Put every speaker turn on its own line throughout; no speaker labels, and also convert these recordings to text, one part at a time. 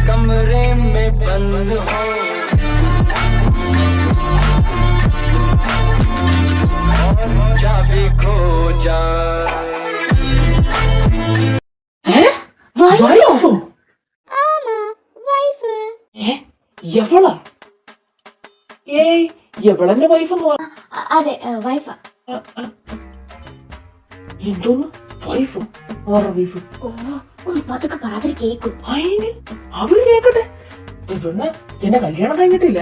कमरे में बंद हो और चाबी खो जाए
വൈഫോ?
ആമാ വൈഫ്.
എവളാ? ഏയ് എവളെന്റെ വൈഫെന്ന്
അതെ വൈഫാ.
എന്തോന്ന് വൈഫോ? ആരാ വൈഫ്?
ഓ ഒന്ന് പതുക്കെ പറയാതെ കേക്കും.
അയിന് അവര് കേക്കട്ടെ. പിന്നെ എന്റെ കല്യാണം കഴിഞ്ഞിട്ടില്ല.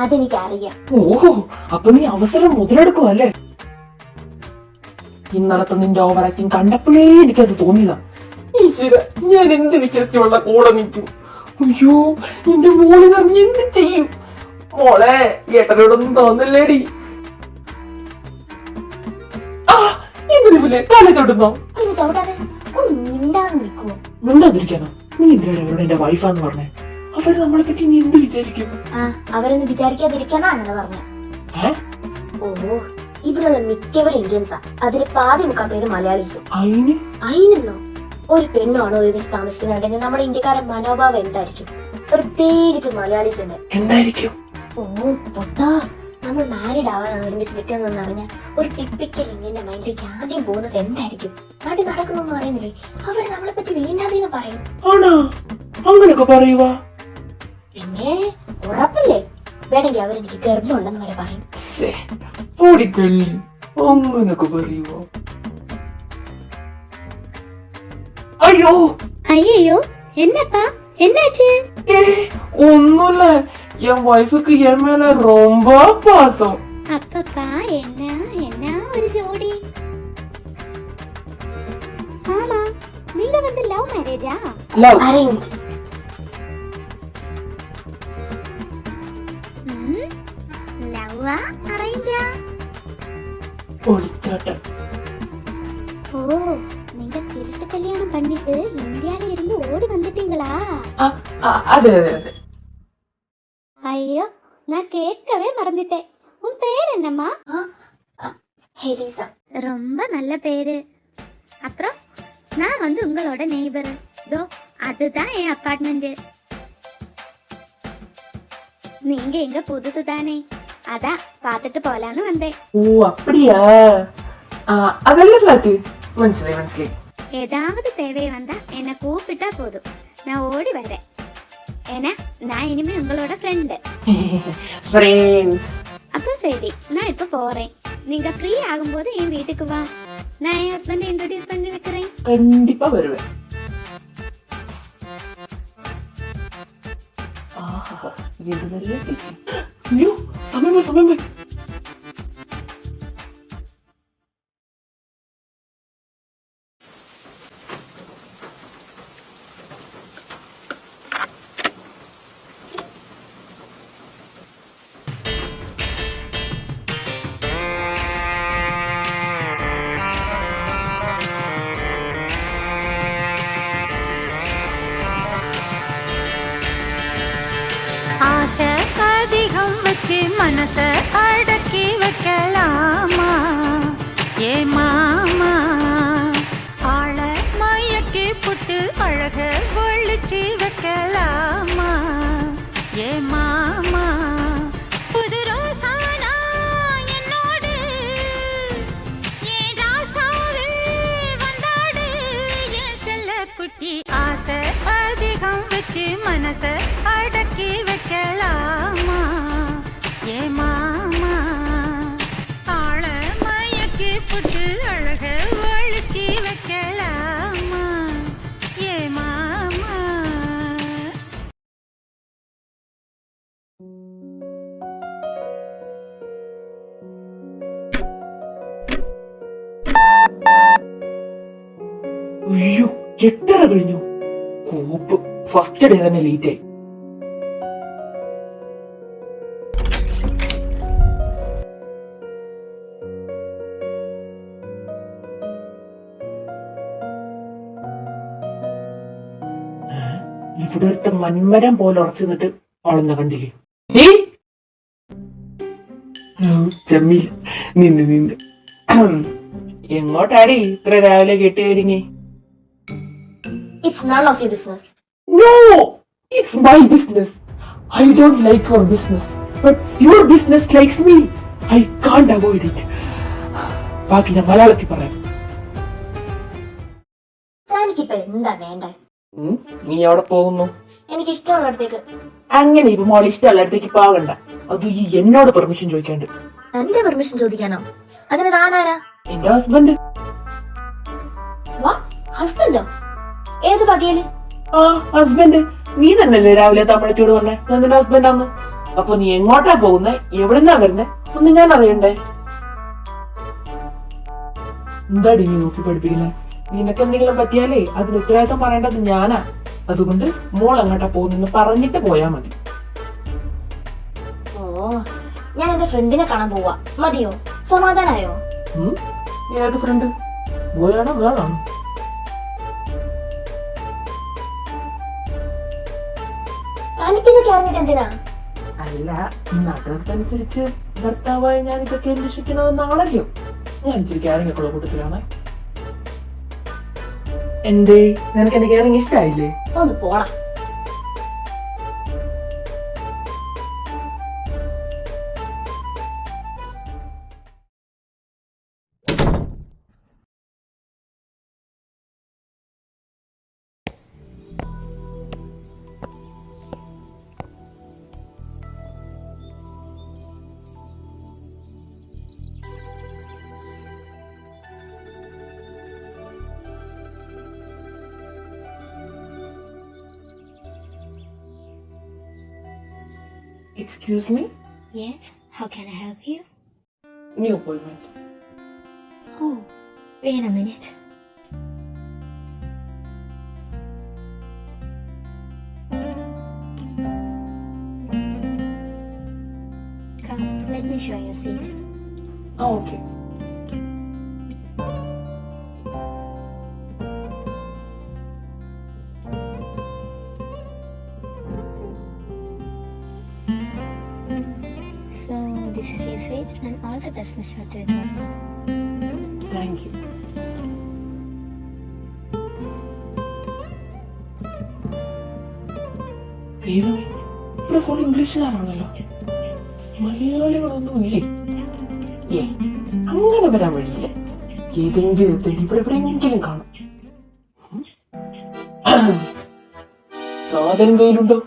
അതെനിക്കറിയാം.
ഓഹോ അപ്പൊ നീ അവസരം മുതലെടുക്കുവല്ലേ? ഇന്നലത്തെ നിന്റെ ഓവർ ആക്ടിങ് കണ്ടപ്പോഴേ എനിക്കത് തോന്നിയതാ. ഈശ്വര ഞാൻ എന്ത് വിശ്വസിച്ചുള്ള കൂടെ നിൽക്കും? അയ്യോ എന്റെ മോളി നിറഞ്ഞ് എന്ത് ചെയ്യും? മോളെ ഏട്ടനോടൊന്നും തോന്നില്ലേടി? ഇതിലെ കാലേ തൊടുന്നോ? മിണ്ടാതിരിക്കാനോ? നീ എന്തിനാണ് അവരോട് എന്റെ വൈഫാന്ന് പറഞ്ഞേ? അവര് നമ്മളെ പറ്റി നീ എന്ത് വിചാരിക്കും?
അവരൊന്നും വിചാരിക്കാതിരിക്കാനാ അങ്ങനെ പറഞ്ഞ. ഓ ഇവിടെയുള്ള മിക്കവരും ഇന്ത്യൻസാ. അതിൽ പാതി മുക്കാൽ പേര് മലയാളീസും. അയിനെന്നോ ഒരു പെണ്ണാണോ ഒരുമിച്ച് താമസിക്കുന്നുണ്ടെങ്കിൽ നമ്മുടെ ഇന്ത്യക്കാരുടെ മനോഭാവം എന്തായിരിക്കും? പ്രത്യേകിച്ച് മലയാളീസിന്റെ
എന്തായിരിക്കും?
ഓ പൊട്ടാ നമ്മൾ മാരീഡ് ആവാനാണ് ഒരുമിച്ച് നിൽക്കുന്നതെന്ന് അറിഞ്ഞാൽ ഒരു ടിപ്പിക്കൽ ഇന്ത്യന്റെ മൈൻഡിലേക്ക് ആദ്യം പോകുന്നത് എന്തായിരിക്കും? നാട്ടിൽ നടക്കുന്നൊന്നും അറിയുന്നില്ലേ? അവർ നമ്മളെ പറ്റി വീണ്ടാതീന്ന് പറയും.
അങ്ങനൊക്കെ പറയുവാ?
പിന്നെ ഉറപ്പില്ലേ? വേണമെങ്കിൽ അവരെനിക്ക് ഗർഭമുണ്ടെന്ന് വരെ പറയും.
അങ്ങനൊക്കെ പറയുവോ? അയ്യോ
അയ്യോ എന്നപ്പാ എന്നാச்சு?
ഒന്നുമില്ല என் வைஃபுக்கு என் மேல ரொம்ப பாசம்.
அப்பப்பா என்ன ஒரு ஜோடி. ஆமா நீங்க வந்து லவ் மேரேஜா?
Love
arrange. லவ்வா அரேஞ்சா?
ஒளிச்சாட்டம்.
ஓ நீங்க திருட்டு கல்யாணம் பண்ணிட்டு இந்தியால இருந்து ஓடி வந்துட்டீங்களா?
അതെ അതെ അതെ.
ஐயோ நான் கேட்கவே மறந்துட்டேன். உன் பேர் என்னம்மா? ஹெலிசா. ரொம்ப நல்ல பேரு. அப்புறம் நான் வந்து உங்களோட நெய்பர். தோ அதுதான் என் அபார்ட்மெண்ட். நீங்க எங்க புதுசு தானே, அதான் பார்த்துட்டு போலான்னு வந்தேன்.
ஓ அப்படியா? அதெல்லாம் ஃபிளாட். മനസ്സിലായി.
ஏதாவது தேவை வந்தா என்ன கூப்பிட்டா போதும், நான் ஓடி வரேன். ஏன்னா நான் இனிமே உங்களோட ஃப்ரெண்ட்.
ஃப்ரெண்ட்ஸ்.
அப்போ சரி நான் இப்ப போறேன். நீங்க ஃப்ரீ ஆகும்போது என் வீட்டுக்கு வா, நான் என் ஹஸ்பண்ட் இன்ட்ரோடியூஸ் பண்ணி வைக்கிறேன்.
கண்டிப்பா வருவேன். இது நல்ல சேச்சி. ஐயோ സമയം.
ஆசை அதிகம் வச்சு மனச அடக்கி வைக்கலாமா ஏ மாமா? ஆள மயக்கி புட்டு அழக ஒழிச்சு வைக்கலாமா ஏ மாமா? புது ரோசானா என்னோடு ஏன் ராசாவே வந்தாடு என் செல்ல குட்டி. ஆசை அதிகம் வச்சு மனச அடக்கி வைக்கலாமா ஏ மாமா? ஆள மயக்கி புட்டு அழக ஒழிச்சு வைக்கலாமா ஏ மாமா?
അയ്യോ 8:30 കഴിഞ്ഞു. കൂപ്പ് ഫസ്റ്റ് ഡേ തന്നെ ലേറ്റ് ആയി. ഇവിടെ ഒരുത്ത മന്മരം പോലെ ഉറച്ചു നിന്നിട്ട് അവളെന്നാ കണ്ടില്ലേ? ജമീൽ നിന്ന് എങ്ങോട്ടാടി ഇത്ര രാവിലെ കെട്ടിയൊരുങ്ങി?
It's none of your business.
No! It's my business. I don't like your business, but your business likes me. I can't avoid it. ബാക്കി ഞാൻ മലയാളത്തിൽ പറയാം.
തനിക്കിപ്പോ എന്താ വേണ്ടേ?
നീ എവിടെ പോകുന്നു?
എനിക്ക് ഇഷ്ടമുള്ളിടത്തേക്ക്.
അങ്ങനെ ഇപ്പൊ മോൾ ഇഷ്ടമുള്ളിടത്തേക്ക് പോകണ്ട. അത് ഈ എന്നോട് പെർമിഷൻ ചോദിക്കാണ്ട്.
എന്റെ പെർമിഷൻ ചോദിക്കാനോ? അതിന് താനാരാ?
എന്റെ ഹസ്ബൻഡ്.
വാ, ഹസ്ബൻഡോ? ഏത് വകയില്?
ആ ഹസ്ബൻഡ്. നീ തന്നെയല്ലേ രാവിലെ തമിഴത്തോട് പറഞ്ഞേ ഞാൻ നിന്റെ ഹസ്ബൻഡാന്ന്. അപ്പൊ നീ എങ്ങോട്ടാ പോകുന്നേ, എവിടെന്നാ വരുന്നേ ഒന്ന് ഞാൻ അറിയണ്ടേ? എന്താടി നീ നോക്കി പഠിപ്പിക്കുന്നേ? നിനക്ക് എന്തെങ്കിലും പറ്റിയാലേ അതിന് ഉത്തരവാദിത്തം പറയേണ്ടത് ഞാനാ. അതുകൊണ്ട് മോൾ അങ്ങോട്ടാ പോകുന്നെന്ന് പറഞ്ഞിട്ട് പോയാ മതി.
ഓ, ഞാൻ എന്റെ ഫ്രണ്ടിനെ കാണാൻ പോവാ. മതിയോ? സമാധാനായോ?
ഏത് ഫ്രണ്ട്? പോയാണോ വേണോ?
തനിക്കിതൊക്കെ അറിഞ്ഞിട്ട് എന്തിനാ?
അല്ല, നാട്ടുകാർക്കനുസരിച്ച് ഭർത്താവായി ഞാൻ ഇതൊക്കെ അന്വേഷിക്കണമെന്നാണല്ലോ. ഞാൻ ഇച്ചിരി ക്യാരിങ്ങൊക്കെ ഉള്ള കൂട്ടത്തിലാണ്. എന്തേ, നിനക്ക് എന്റെ ക്യാരിങ് ഇഷ്ടായില്ലേ?
ഒന്ന് പോടാ.
Excuse me?
Yes, how can I help you?
New appointment.
Oh, wait a minute. Come, let me show you a seat.
Oh, okay.
So, this is your seat and all the best, Mr. Tutor.
Thank you. ദൈവമേ, ഇവിടെ full ഇംഗ്ലീഷുകാരാണല്ലോ. മലയാളികളൊന്നും ഇല്ലേ? അങ്ങനെ വരാൻ വഴിയില്ല. ഏതെങ്കിലും ഇവിടെ എവിടെയെങ്കിലും കാണും. സാധനം കയ്യിലുണ്ടോ?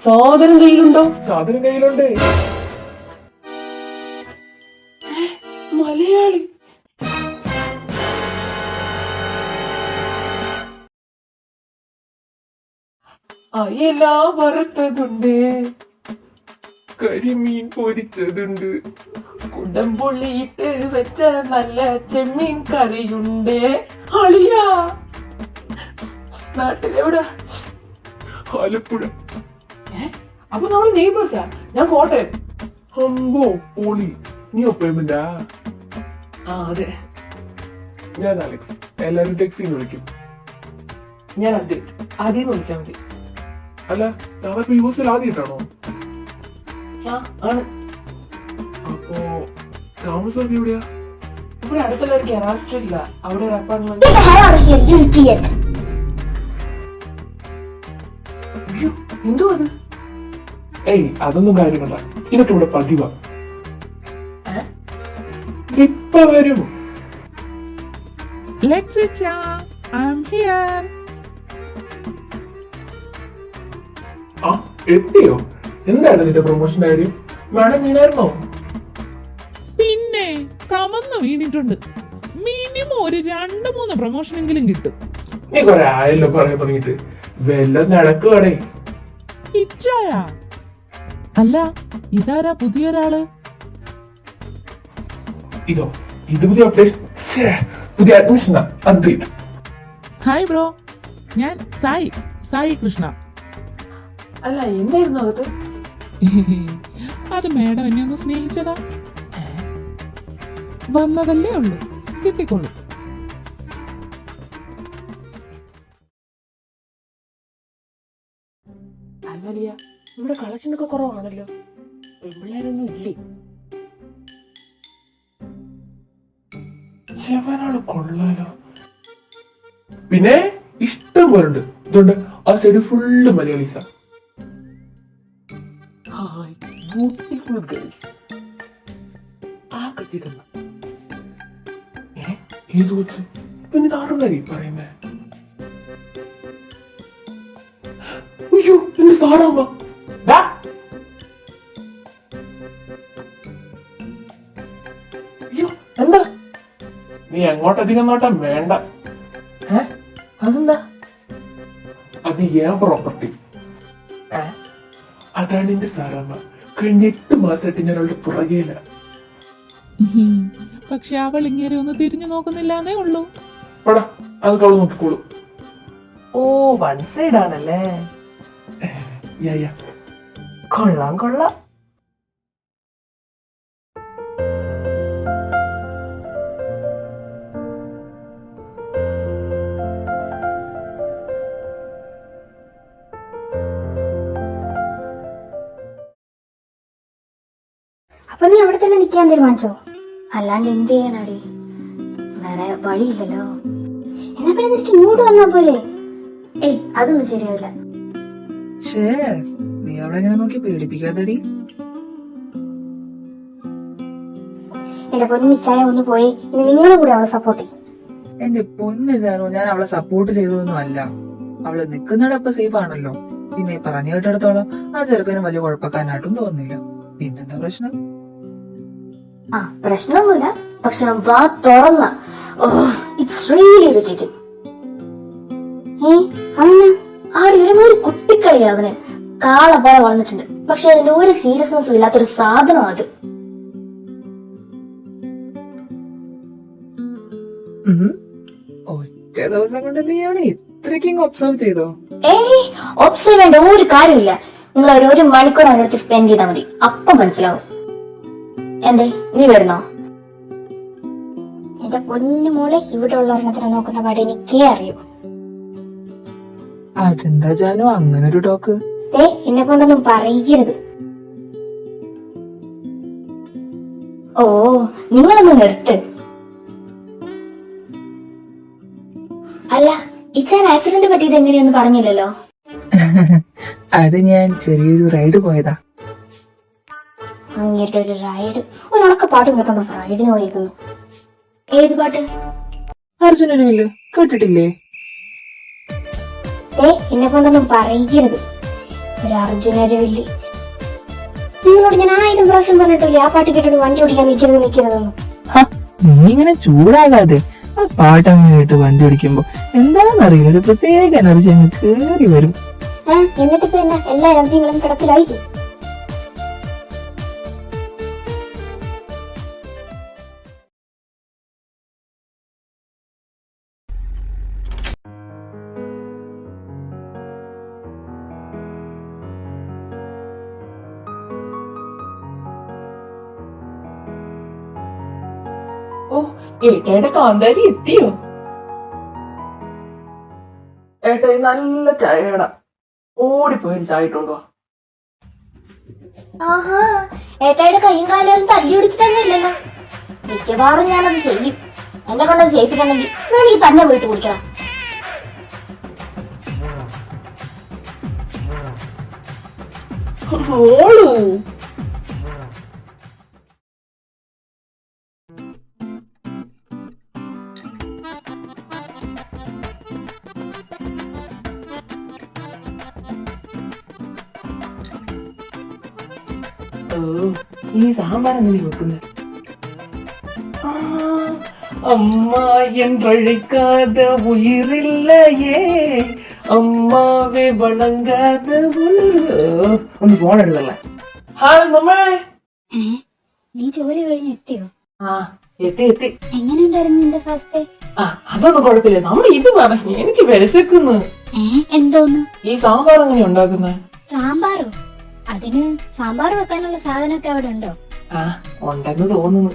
സാധനം കയ്യിലുണ്ടോ? സാധനം കയ്യിലുണ്ട്. മലയാളി. അയല വറുത്തതുണ്ട്, കരിമീൻ പൊരിച്ചതുണ്ട്, കുടംപുള്ളിയിട്ട് വെച്ച നല്ല ചെമ്മീൻ കറിയുണ്ട്. അളിയാ, നാട്ടിലെവിടാ? ആലപ്പുഴ. അപ്പൊ നമ്മൾ നെയ്ബേഴ്സാ. ഞാൻ കോട്ടയം. അമ്പോ പോളി. നീ ഒപ്പമെന്റാ? ആ അതെ. ഞാൻ അലക്സ്. എല്ലാരും ടെക്സിന്ന് വിളിക്കും. ഞാൻ അദ്വൈത്. ആദ്യം വിളിച്ചാൽ മതി. അല്ല, താനിപ്പോ യൂസിൽ ആദ്യമായിട്ടാണോ? ആ ആണ്. അപ്പോ താമസം എവിടെയാ? ഇവിടെ അടുത്തുള്ള ഒരു കെറാസ്ട്രില്ല. അവിടെ ഒരു അപ്പാർട്ട്മെന്റ്. എന്തോ അത്? ഏയ്, അതൊന്നും കാര്യമല്ല. ഇതൊക്കെ ഇവിടെ പതിവാ. ഇപ്പൊ വരും.
Lexicha, I'm here.
ആ, എത്തിയോ? എന്താണ് നിന്റെ പ്രൊമോഷൻ കാര്യം? വേണം വീണായിരുന്നോ?
പിന്നെ കമന്ന് വീണിട്ടുണ്ട്. മിനിമം ഒരു 2-3 പ്രൊമോഷനെങ്കിലും കിട്ടും.
നീ കൊറേ ആയല്ലോ പറയാൻ തുടങ്ങിട്ട്. വല്ല നടക്കുവാടേ.
ഇച്ചായ അല്ല, ഇതാരാ പുതിയൊരാള്?
ഇതോ, ഇത് പുതിയ അപ്ഡേഷൻ, പുതിയ അഡ്മിഷനാ. അദ്വൈത്.
ഹായ് ബ്രോ, ഞാൻ സായി കൃഷ്ണ.
അല്ല, എന്തായിരുന്നു അകത്ത്?
അത് മേഡം എന്നെ ഒന്ന് സ്നേഹിച്ചതാ. വന്നതല്ലേ ഉള്ളു, കിട്ടിക്കോളൂ.
അല്ലടിയ, ഇവിടെ കളക്ഷൻ ഒക്കെ കുറവാണല്ലോ. പെൺപിള്ളേരൊന്നും ഇല്ലേ? ചെവനാള് കൊള്ളാലോ. പിന്നെ ഇഷ്ടം പോലുണ്ട്. ഇതുകൊണ്ട് ആ സൈഡ് ഫുള്ള് മലയാളീസാ. Hi beautiful girls. ആ കത്തിക്കുന്ന ഏത് വെച്ച് പിന്നെ താറുകാരി പറയുന്നേ. അയ്യോ എന്റെ സാറാമ്മ. അയ്യോ എന്താ നീ എങ്ങോട്ടധികം നോട്ടം വേണ്ട. അതെന്താ? അത് ഏൻ പ്രോപ്പർട്ടി. അതാണ് എന്റെ സാറാമ്മ. കഴിഞ്ഞ 8 മാസമായിട്ട് ഞാൻ അവളുടെ പുറകെയില്ല.
പക്ഷെ അവൾ ഇങ്ങനെ ഒന്ന് തിരിഞ്ഞു നോക്കുന്നില്ലാന്നേ ഉള്ളൂ.
പടാ അതൊക്കെ അവള് നോക്കിക്കോളൂ.
ഓ വൺ സൈഡ് ആണല്ലേ. കൊള്ളാം കൊള്ളാം.
അപ്പൊ നീ അവിടെ തന്നെ നിക്കാൻ തീരുമാനിച്ചോ? അല്ലാണ്ട് എന്ത് ചെയ്യാനാടി, വേറെ വഴിയില്ലല്ലോ. എന്നാ പിന്നെ നിനക്ക് ഇങ്ങോട്ട് വന്നാ പോലെ. ഏയ് അതൊന്നും ശരിയാവില്ല.
നീ അവിടെ എങ്ങനെ നോക്കി പേടിപ്പിക്കാതടി.
എന്റെ പൊന്നിച്ചായ ഒന്ന് പോയി, ഇനി നിങ്ങളും കൂടെ അവളെ സപ്പോർട്ട് ചെയ്യും.
എന്റെ പൊന്ന് ജാനു, ഞാൻ അവളെ സപ്പോർട്ട് ചെയ്തതൊന്നും അല്ല. അവള് നിക്കുന്നിടപ്പോ സേഫ് ആണല്ലോ. പിന്നെ പറഞ്ഞു കേട്ടിടത്തോളം ആ ചെറുക്കനും വലിയ കുഴപ്പക്കാരനായിട്ടും തോന്നുന്നില്ല. പിന്നെന്താ പ്രശ്നം?
ആ പ്രശ്നമൊന്നുമില്ല, പക്ഷെ വാ തുറന്ന ഇറ്റ്സ് റിയലി ഇറിറ്റേറ്റിംഗ്. അന്ന് ആടെ ഒരുമാതിരി കുട്ടിക്കളി. അവന് കാള പോലെ വളർന്നിട്ടുണ്ട്, പക്ഷെ അതിന്റെ ഒരു സീരിയസ്നെസ്സും ഇല്ലാത്തൊരു സാധനം അത്.
ഒറ്റ ദിവസം കൊണ്ട് നീ അവനെ ഇത്രയ്ക്കും ഒബ്സർവ് ചെയ്തോ?
ഒബ്സർവ് ചെയ്യേണ്ട ഒരു കാര്യമില്ല. നിങ്ങൾ ഒരു മണിക്കൂർ അവനടുത്ത് സ്പെൻഡ് ചെയ്താൽ മതി, അപ്പം മനസ്സിലാവും. എന്തേ നീ വരുന്നോ? എന്റെ പൊന്നു മോളെ, ഇവിടെ ഉള്ളവരെണ്ണത്തിനെ നോക്കുന്ന പാടെ എനിക്കേ അറിയൂ.
അതെന്താ ജാനു അങ്ങനൊരു ടോക്ക്?
എന്നെ കൊണ്ടൊന്നും പറയരുത്. ഓ നിങ്ങളൊന്ന് നിർത്ത്. അല്ല ഇച്ചാൻ ആക്സിഡന്റ് പറ്റിയത് എങ്ങനെയാന്ന് പറഞ്ഞില്ലല്ലോ.
അത് ഞാൻ ചെറിയൊരു റൈഡ് പോയതാ.
അങ്ങേരുടെ ഒരു റൈഡ്, ഒരാളൊക്കെ പാട്ട് കേട്ടോണ്ടോ റൈഡിന് പോയിരിക്കുന്നു. ഏത് പാട്ട്?
അർജുനൊരു വില്ല് കേട്ടിട്ടില്ലേ?
എന്നെ കൊണ്ടൊന്നും പറയരുത്. ഒരു അർജുനരുവില്ലേ, നിങ്ങളോട് ഞാൻ 1000 പ്രാവശ്യം പറഞ്ഞിട്ടില്ലേ ആ പാട്ട് കേട്ടിട്ട് വണ്ടി ഓടിക്കാൻ നിൽക്കരുതെന്ന്.
നീ ഇങ്ങനെ ചൂടാകാതെ. ആ പാട്ട് അങ്ങനെ കേട്ട് വണ്ടി ഓടിക്കുമ്പോ എന്താണെന്നറിയില്ല, ഒരു പ്രത്യേക എനർജി അങ്ങ് കേറി വരും.
എന്നിട്ടിപ്പോ എന്നാ എല്ലാ എനർജികളും കിടപ്പിലായി.
ഓ ഏട്ടയുടെ കാന്താരി എത്തിയോ? ഏട്ടാ നല്ല ചായടാ, ഓടിപ്പോയി ചായ ഇട്ടുണ്ടോ?
ആഹാ, ഏട്ടായുടെ കൈയും കാലും തല്ലി പിടിച്ചിട്ടൊന്നുമില്ലല്ലോ. മിക്കവാറും ഞാനത് ചെയ്യും. എന്നെ കൊണ്ടത് ചെയ്യിപ്പിക്കണമെങ്കിൽ വേണമെങ്കിൽ തന്നെ പോയിട്ട് കുടിക്കണം.
ഓളൂ ഈ സാമ്പാർ എങ്ങനെ വെക്കുന്നത്? അമ്മ என்றழைக்காத ഉയിരില്ലയേ, അമ്മാവെ വണങ്ങാத ഒന്ന് ഫോൺ എടുക്കല്ലേ. ഹായ് മമ്മേ.
നീ ജോലി കഴിഞ്ഞ് എത്തിയോ?
ആ എത്തി.
എങ്ങനെയുണ്ടായിരുന്നു നിന്റെ ഫസ്റ്റ് ഡേ?
അതൊന്നും കുഴപ്പമില്ല. നമ്മ ഇത് പറഞ്ഞു, എനിക്ക് വിരശക്കുന്നു.
എന്തോന്ന്?
ഈ സാമ്പാർ എങ്ങനെ ഉണ്ടാക്കുന്നത്?
സാമ്പാറോ? അതിന് സാമ്പാർ വെക്കാനുള്ള സാധനമൊക്കെ അവിടെ ഉണ്ടോ?
ഉണ്ടെന്ന് തോന്നുന്നു.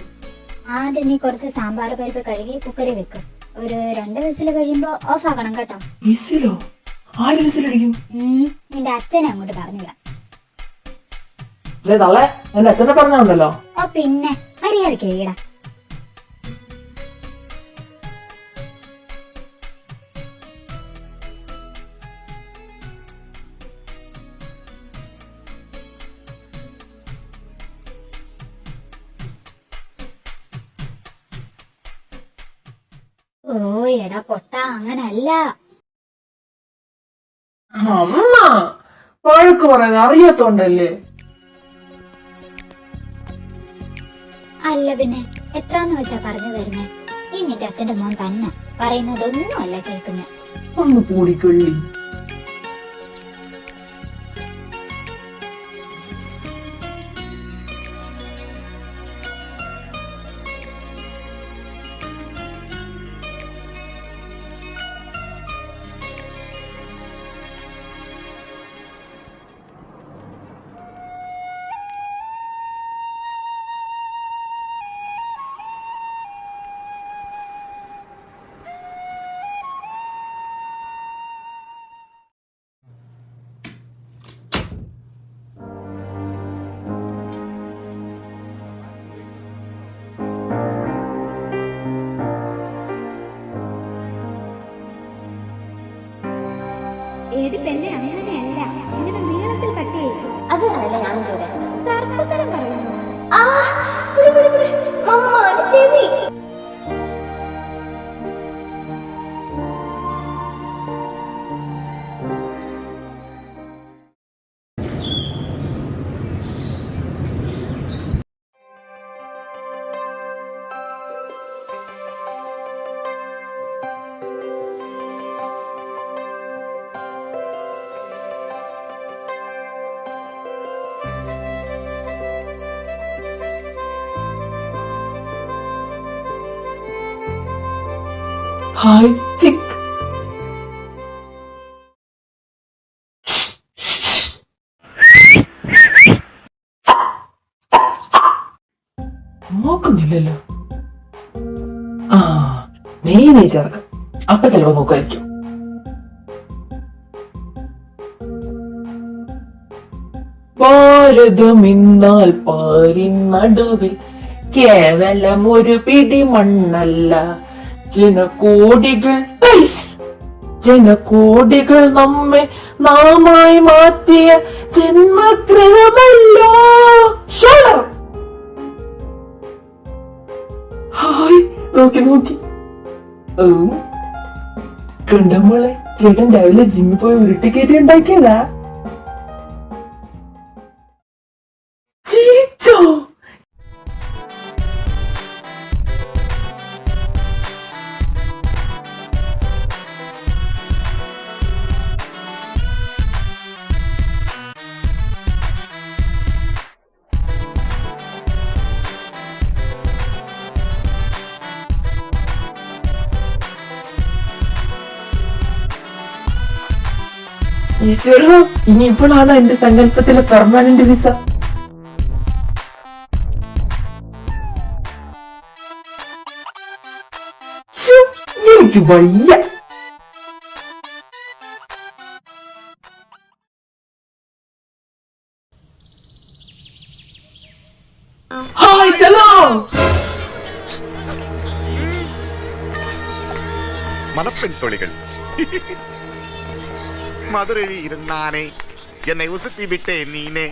ആദ്യം നീ കുറച്ച് സാമ്പാർ പരിപ്പ് കഴുകി കുക്കറിൽ വെക്കും. ഒരു 2 വിസിൽ കഴിയുമ്പോ ഓഫ് ആക്കണം കേട്ടോ.
വിസിലോ? ആര് വിസിലടിക്കും?
നിന്റെ അച്ഛനെ അങ്ങോട്ട് പറഞ്ഞുവിടാം.
തള്ളേ, എന്റെ അച്ഛനെ പറഞ്ഞുണ്ടല്ലോ.
ഓ പിന്നെ അറിയാതെ കേടാ.
ഓ എടാ പൊട്ടാ അങ്ങനല്ല.
അമ്മ വഴക്ക് പറയാൻ അറിയാത്തോണ്ടല്ലേ.
അല്ല പിന്നെ എത്രാന്ന് വെച്ചാ പറഞ്ഞു തരുന്നേ? ഈ നിന്റെ അച്ഛന്റെ മോൻ തന്നെ പറയുന്നതൊന്നും അല്ല കേൾക്കുന്നെ.
ഒന്ന് പൂടിക്കൊള്ളി.
എടി പെണ്ണെ അങ്ങനെയല്ല, ഇങ്ങനെ നീളത്തിൽ കട്ട് ചെയ്യും.
അത് തന്നെയല്ലേ ഞാനും ചെയ്തത്.
തർക്കുത്തരം പറയുന്നു.
ആ, പിടി, പിടി, പിടി. മമ്മ, അത് ചെവി.
ഹായ് ചിക്ക്. നോക്കുന്നില്ലല്ലോ. ആ മെയിനായിട്ട് ഇറക്കാം. അപ്പൊ ചിലപ്പോ നോക്കായിരിക്കും. ഭാരതമിന്നാൽ പാരിൻ നടുവിൽ കേവലം ഒരു പിടി മണ്ണല്ല, ജനകോടികൾ നമ്മെ നാമായി മാറ്റിയ ജന്മഗ്രഹമല്ലോ. ഹായ് നോക്കി നോക്കി. കണ്ടമോളെ, ചേട്ടൻ രാവിലെ ജിമ്മിൽ പോയി ഉരുട്ടി കയറ്റി ഉണ്ടാക്കിയതാ. ചിരിച്ചോ? ഈശ്വര, ഇനിയിപ്പോഴാണ് എന്റെ സങ്കല്പത്തിലെ പെർമനന്റ് വിസ. എനിക്ക് വയ്യ. ഹായ് ചലോ.
மணப்பெண் தொழிகள் மதுரையில் இருந்தானே என்னை உசுப்பி விட்டே நீனே.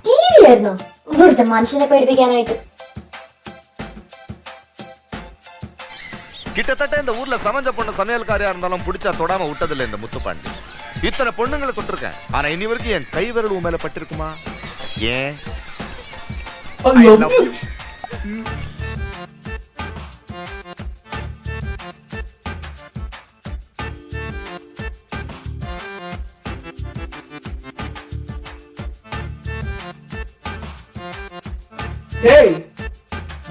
ടിവിയായിരുന്നോ വെറുതെ മനുഷ്യനെ പേടിപ്പിക്കാനായിട്ട്?
கிட்டத்தட்ட இந்த ஊர்ல சமைஞ்ச பொண்ணு சமையல்காரியா இருந்தாலும் பிடிச்சா தொடாம விட்டதில்லை இந்த முத்துப்பாண்டி. இத்தனை பொண்ணுங்களை தொட்டிருக்கேன், ஆனா இனி வரைக்கும் என் கை விரல் உன் மேல பட்டிருக்குமா? ஏன்?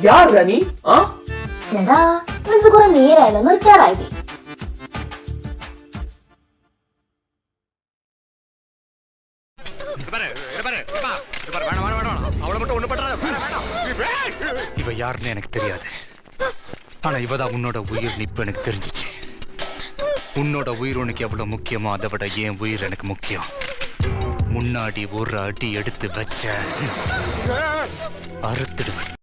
யார் ராணி?
ചേടാ, നിനക്ക് കുറെ നേരായല്ലോ, നിർത്താറായി.
இவ யாருன்னு எனக்கு தெரியாது, ஆனா இவதான் உன்னோட உயிர் நிப்பு எனக்கு தெரிஞ்சிச்சு. உன்னோட உயிர் உனக்கு எவ்வளவு முக்கியமோ அதை விட என் உயிர் எனக்கு முக்கியம். முன்னாடி ஒரு அடி எடுத்து வச்ச அறுத்துடுவேன்.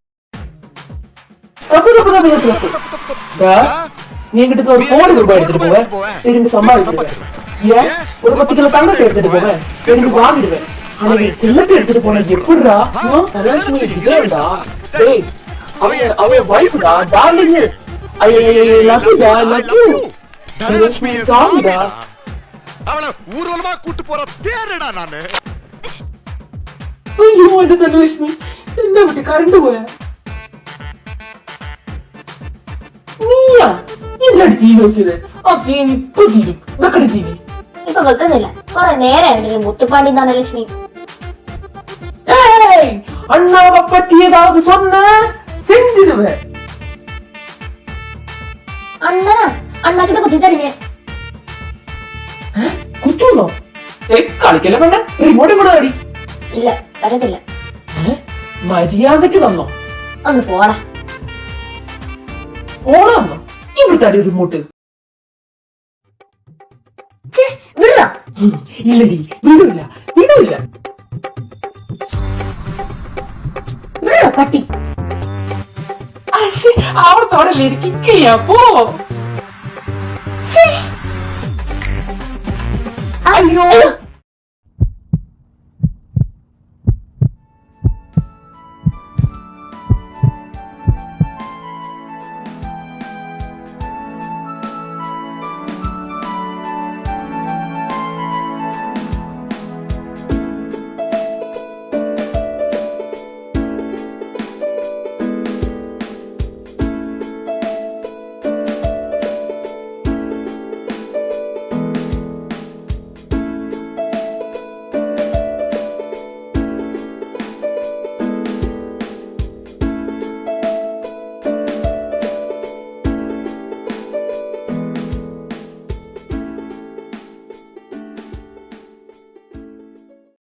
நீ என்கிட்ட ஒரு கோடி ரூபாய் எடுத்துட்டு போவேன், திரும்பி சம்பாதிச்சிடுவேன். ஏன் ஒரு 10 கிலோ தங்கத்தை எடுத்துட்டு போவேன், திரும்பி வாங்கிடுவேன். ஆனா செல்லத்தை எடுத்துட்டு போன எப்படிடா? டேய், അവയെ വൈഫിടാ ഡാർലിങ് ധനലക്ഷ്മി സാമിടാ
അവളെ ഊർവലമാ കൂട്ടു പോറ തേരടാ നാന്
അയ്യോ എന്റെ ധനലക്ഷ്മി എന്നെ വിട്ട് കറണ്ട് പോയാ നീയാ എന്താണ് ടി വി നോക്കിയത് ആ സീൻ ഇപ്പൊ തീരും വെക്കണ ടി വി
ഇപ്പൊ വെക്കുന്നില്ല കുറെ നേരമായിട്ട് മുത്തുപ്പാണ്ടി ധനലക്ഷ്മി
ஏய் அண்ணாவை பத்தி ஏதாவது சொன்ன செஞ்சிடுவேன்
അണ്ണനാ അണ്ണാക്കിട്ട് കുത്തി തരിഞ്ഞേ
കുത്തുന്നോ കളിക്കല്ലേ വേണ്ട റിമോട്ട് കൂടെ അടി
ഇല്ല വരത്തില്ല
മര്യാദക്ക് തന്നോ
ഒന്ന് പോടാ
ഓണാന്നോ ഇവിടുത്തെ അടി റിമോട്ട്
വിടാ
ഇല്ലടി വിടൂല വിടൂല
വിടാ പട്ടി
അവിടത്തോടല്ലേ കിക്കില്ല പോ അയ്യോ